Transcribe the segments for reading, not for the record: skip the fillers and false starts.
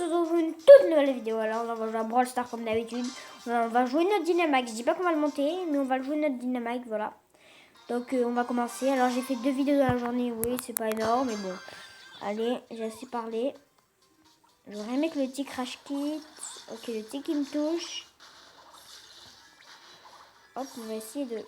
retrouve pour une toute nouvelle vidéo. Alors on va jouer à Brawl Stars comme d'habitude. On va jouer notre Dynamite. Je dis pas qu'on va le monter, mais on va jouer notre Dynamite, voilà. Donc on va commencer. Alors j'ai fait 2 vidéos dans la journée, oui, c'est pas énorme, mais bon. Allez, j'ai assez parlé. J'aurais aimé que le tic crash kit. Ok, le tic il me touche. Hop, on va essayer de...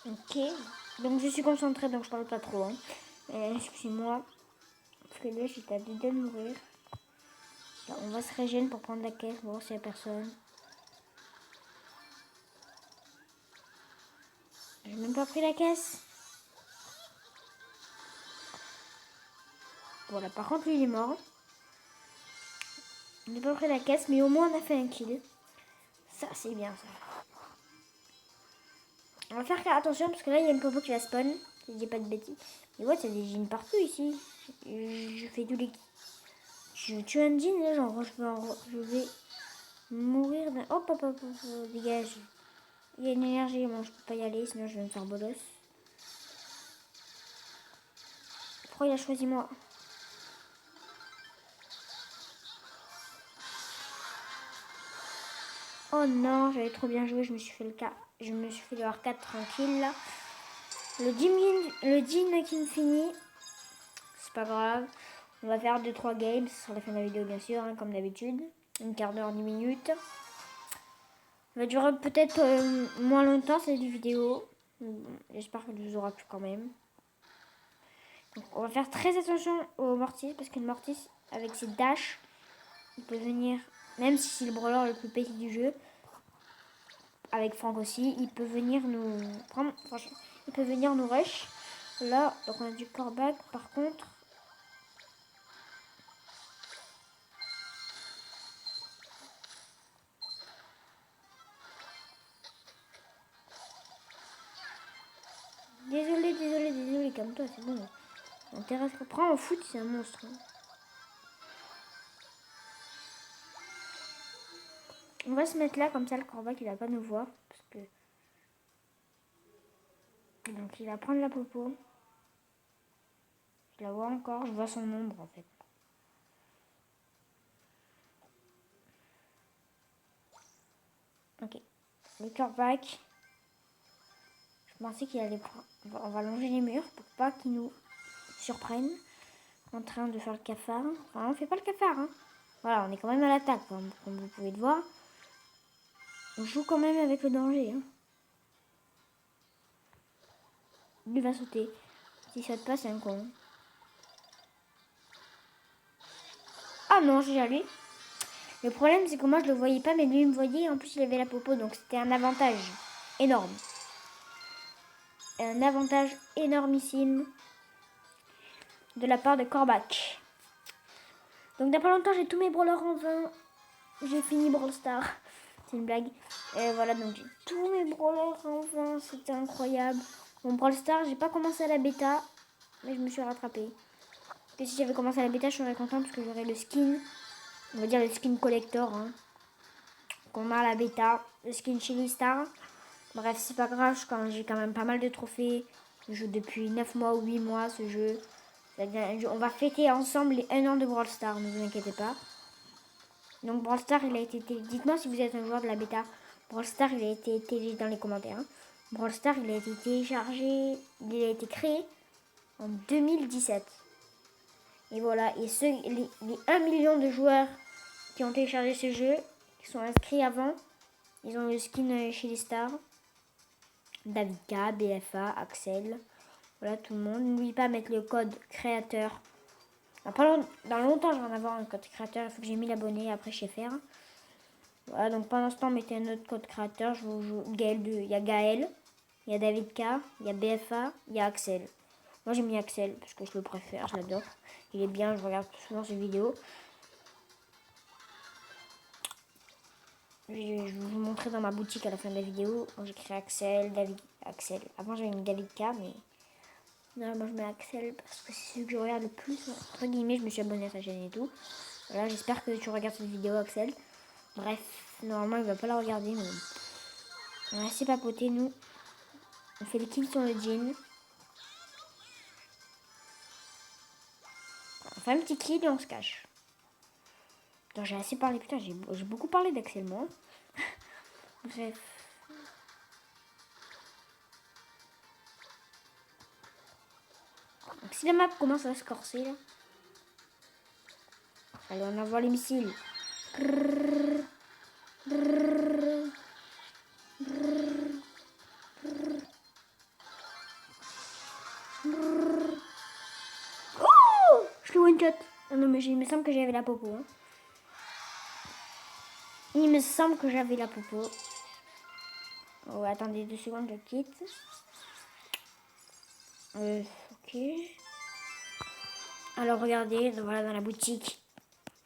Ok, donc je suis concentrée, donc je parle pas trop. Hein. Excusez-moi, parce que là j'étais à 2 de mourir. Là, on va se régénérer pour prendre la caisse, voir s'il n'y a personne. J'ai même pas pris la caisse. Voilà, par contre lui il est mort. On n'a pas pris la caisse, mais au moins on a fait un kill. Ça c'est bien ça. On va faire attention parce que là il y a une popo qui va spawn. Je dis pas de bêtises. Mais ouais, il y a des jeans partout ici. Je fais tous les... Je tue un jean là, genre je vais mourir d'un... Hop, hop, hop, hop, dégage. Il y a une énergie, moi je peux pas y aller, sinon je vais me faire bolos. Pourquoi il a choisi moi? Oh non, j'avais trop bien joué, je me suis fait le cas. Je me suis fait le R4 tranquille là. Le jean qui me finit. C'est pas grave. On va faire 2-3 games sur la fin de la vidéo bien sûr, hein, comme d'habitude. Une quart d'heure, 10 minutes. Ça va durer peut-être moins longtemps cette vidéo. J'espère que vous aura plu quand même. Donc, on va faire très attention au Mortis parce que le Mortis avec ses dashs, il peut venir, même si c'est le brawler le plus petit du jeu, avec Franck aussi, il peut venir nous prendre, franchement, il peut venir nous rush. Là, donc on a du coreback par contre. Désolé, calme-toi, c'est bon. Intéresse, prends au foot, c'est un monstre. Hein. On va se mettre là, comme ça le coreback il va pas nous voir. Parce que... Donc il va prendre la popo. Je la vois encore, je vois son ombre en fait. Ok, le coreback. Je pensais qu'il allait prendre... On va longer les murs pour pas qu'il nous surprenne. En train de faire le cafard. Enfin, on fait pas le cafard. Hein. Voilà, on est quand même à l'attaque, comme vous pouvez le voir. On joue quand même avec le danger. Hein. Lui va sauter. Si ça te passe, c'est un con. Ah non, j'ai déjà lui. Le problème, c'est que moi, je le voyais pas, mais lui, il me voyait. En plus, il avait la popo, donc c'était un avantage énorme. Un avantage énormissime de la part de Corbac. Donc, dans pas longtemps, j'ai tous mes brawlers en 20. J'ai fini Brawl Stars. C'est une blague. Et voilà, donc j'ai tous mes brawlers en 20. C'était incroyable. Mon Brawl Stars, j'ai pas commencé à la bêta, mais je me suis rattrapée. Et si j'avais commencé à la bêta, je serais contente parce que j'aurais le skin. On va dire le skin collector. Hein, qu'on a à la bêta. Le skin Chili Star. Bref, c'est pas grave, j'ai quand même pas mal de trophées. Je joue depuis 9 mois ou 8 mois ce jeu. On va fêter ensemble les 1 an de Brawl Stars, ne vous inquiétez pas. Donc Brawl Stars, il a été dites-moi si vous êtes un joueur de la bêta. Brawl Stars, il a été téléchargé dans les commentaires. Hein. Brawl Stars, il a été téléchargé, il a été créé en 2017. Et voilà, et les 1 million de joueurs qui ont téléchargé ce jeu, qui sont inscrits avant, ils ont le skin chez les stars. David K, BFA, Axel, voilà tout le monde. N'oubliez pas de mettre le code créateur. Dans longtemps, je vais en avoir un code créateur. Il faut que j'ai 1000 abonnés. Après, je sais faire. Voilà, donc pendant ce temps, mettez un autre code créateur. Je vous joue Gaël 2. Il y a Gaël, il y a David K, il y a BFA, il y a Axel. Moi, j'ai mis Axel parce que je le préfère, je l'adore. Il est bien, je regarde souvent ses vidéos. Je vais vous montrer dans ma boutique à la fin de la vidéo. J'ai créé Axel, David, Axel. Avant j'avais mis David K, mais normalement je mets Axel parce que c'est celui que je regarde le plus. Entre guillemets, je me suis abonné à sa chaîne et tout. Voilà, j'espère que tu regardes cette vidéo, Axel. Bref, normalement il va pas la regarder, mais on a assez papoté nous. On fait les kills sur le jean. On fait un petit kill et on se cache. J'ai assez parlé, putain, j'ai beaucoup parlé d'Axel moi. Bref. Donc si la map commence à se corser là. Allez, on envoie les missiles. Oh, je l'ai one shot. Ah non mais il me semble que j'avais la popo. Hein. Il me semble que j'avais la popo. Oh, attendez 2 secondes, je quitte. Ok. Alors regardez, voilà dans la boutique.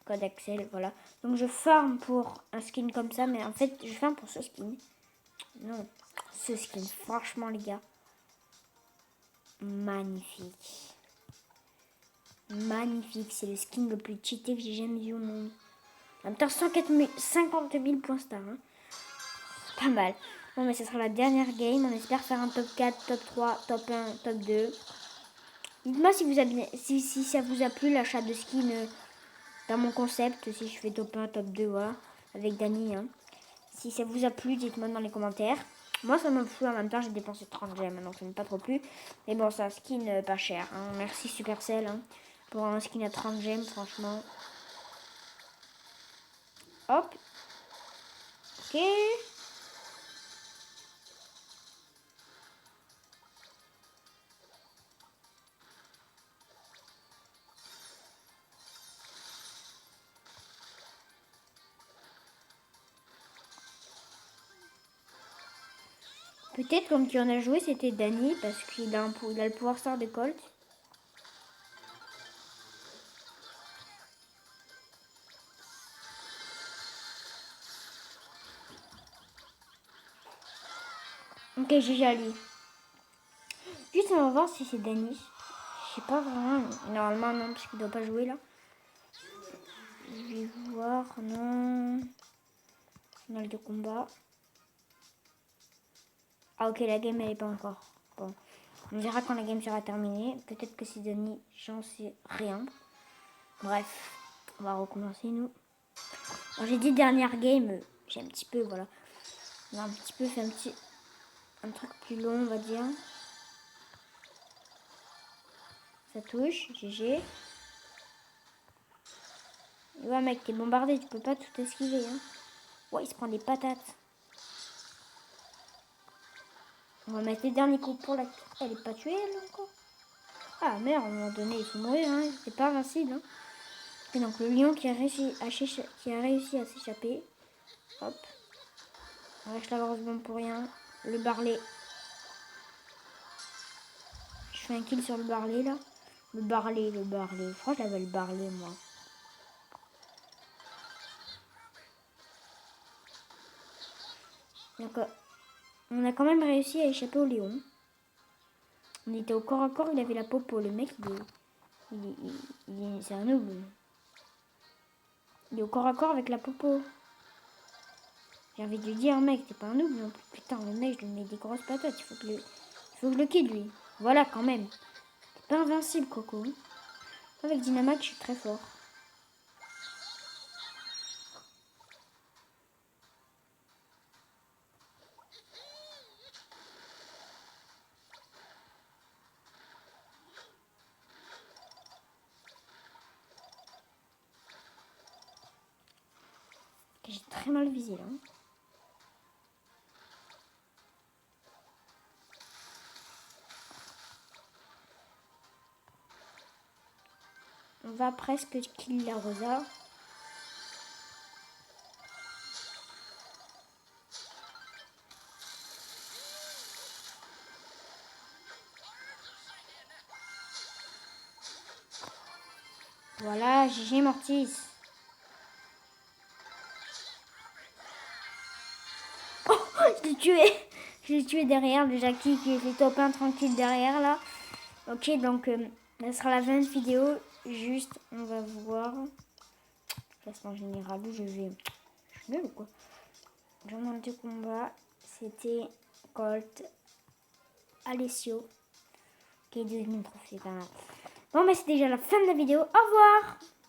Code Axel, voilà. Donc je farm pour un skin comme ça, mais en fait je farm pour ce skin. Non, ce skin, franchement les gars. Magnifique. Magnifique, c'est le skin le plus cheaté que j'ai jamais vu au monde. En même temps, 50 000 points star. Hein. Pas mal. Bon, mais ce sera la dernière game. On espère faire un top 4, top 3, top 1, top 2. Dites-moi si ça vous a plu l'achat de skin dans mon concept. Si je fais top 1, top 2, voilà. Avec Dani. Hein. Si ça vous a plu, dites-moi dans les commentaires. Moi, ça m'a plu en même temps. J'ai dépensé 30 gemmes, donc ça m'a pas trop plu. Mais bon, c'est un skin pas cher. Hein. Merci Supercell hein, pour un skin à 30 gemmes, franchement. Hop. Ok. Peut-être comme qui en a joué, c'était Dani, parce qu'il a, il a le pouvoir star de Colt. Ok, GG à lui. Juste, on va voir si c'est Dani. Je sais pas vraiment. Normalement, non, parce qu'il doit pas jouer là. Je vais voir, non. Final de combat. Ah, ok, la game, elle est pas encore. Bon. On verra quand la game sera terminée. Peut-être que c'est Dani, j'en sais rien. Bref, on va recommencer, nous. J'ai dit dernière game, j'ai un petit peu, voilà. On a un petit peu fait un truc plus long, on va dire. Ça touche, GG. Ouais mec, t'es bombardé, tu peux pas tout esquiver. Hein. Ouais, il se prend des patates. On va mettre les derniers coups pour la... Elle est pas tuée, elle, encore. Ah merde, à un moment donné, il faut mourir, hein. C'est pas invincible. Hein. Et donc le lion qui a réussi à s'échapper. Hop. On lâche la grosse bombe pour rien. Le Barley. Je fais un kill sur le Barley, là. Le Barley. Franchement, je l'appelle Barley, moi. Donc, on a quand même réussi à échapper au lion. On était au corps à corps, il avait la popo. Le mec, c'est un noob. Il est au corps à corps avec la popo. J'ai envie de lui dire, mec, t'es pas un noob non plus. Putain, le mec, je lui mets des grosses patates. Il faut que je le kill, lui. Voilà, quand même. T'es pas invincible, Coco. Avec Dynamax, je suis très fort. J'ai très mal visé, là. On va presque kill la Rosa. Voilà, GG Mortis. tué. Je l'ai tué derrière, le Jackie qui fait top 1 tranquille derrière là. Ok, donc ça sera la fin de vidéo. Juste, on va voir. Classement général où je vais. Je suis nulle ou quoi? Journal de combat, c'était Colt, Alessio, qui est 2000 trophées quand même. Bon, mais c'est déjà la fin de la vidéo. Au revoir!